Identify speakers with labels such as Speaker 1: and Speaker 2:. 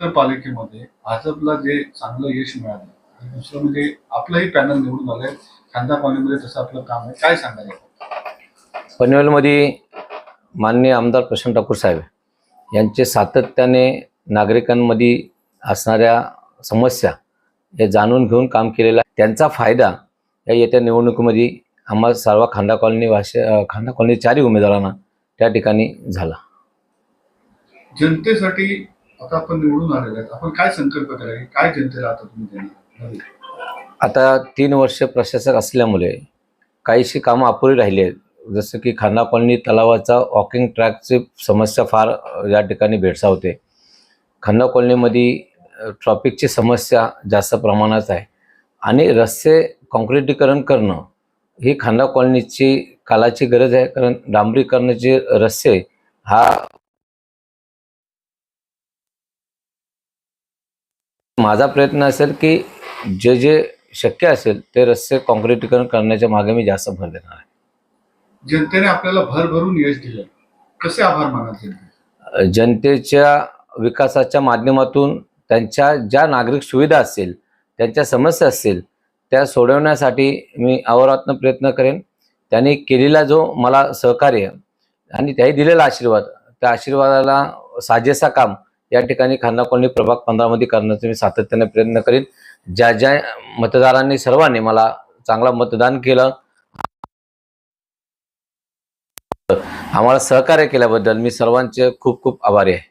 Speaker 1: पालिकेमध्ये भाजपला जे चांगलं यश मिळालं आणि दुसरं म्हणजे आपलंही पॅनल निवडून आलंय. खांदा कॉलनीमध्ये तसं आपलं काम आहे. काय सांगाल याबद्दल?
Speaker 2: पनवेलमध्ये माननीय आमदार प्रशांत ठाकूर साहेब यांचे सातत्याने नागरिकांमध्ये असणाऱ्या समस्या हे जाणून घेऊन काम केलेलं आहे. त्यांचा फायदा या येत्या निवडणुकीमध्ये आम्हा सर्व खांदा कॉलनी चारही उमेदवारांना त्या ठिकाणी झाला.
Speaker 1: जनतेसाठी आता आपण निवडून आलेले आहेत. आपण काय संकल्प करायचे? काय जनतेला आता तुम्ही देणार?
Speaker 2: आता 3 वर्ष प्रशासक असल्यामुळे काहीशी कामं अपुरी राहिली आहेत. जसं की खांदा कॉलनी तलावाचा वॉकिंग ट्रॅकची समस्या फार या ठिकाणी भेडसावते. खांदा कॉलनीमध्ये ट्रॉफिकची समस्या जास्त प्रमाणात आहे आणि रस्ते काँक्रिटीकरण करणं ही खांदा कॉलनीची काळाची गरज आहे. कारण डांबरीकरणाचे रस्ते हा माझा प्रयत्न असेल की जे जे शक्य असेल ते रस्ते काँक्रिटीकरण करण्याच्या मागे मी जास्त भर देणार आहे.
Speaker 1: जनतेने आपल्याला भरभरून यश दिलं, कसे आभार मानाल जनते?
Speaker 2: जनतेच्या विकासाच्या माध्यमातून त्यांच्या ज्या नागरिक सुविधा असतील, त्यांच्या समस्या असतील त्या सोडवण्यासाठी मी अहोरात्र प्रयत्न करेन. त्यांनी केलेला जो मला सहकार्य आणि त्याही दिलेला आशीर्वाद, त्या आशीर्वादाला साजेसा काम या ठिकाणी खांदा कॉलनी प्रभाग 15 मध्ये करण्याचा मी सातत्याने प्रयत्न करीन. ज्या ज्या मतदारांनी सर्वांनी मला चांगला मतदान केलं, आम्हाला सहकार्य केल्याबद्दल मी सर्वांचे खूप खूप आभारी आहे.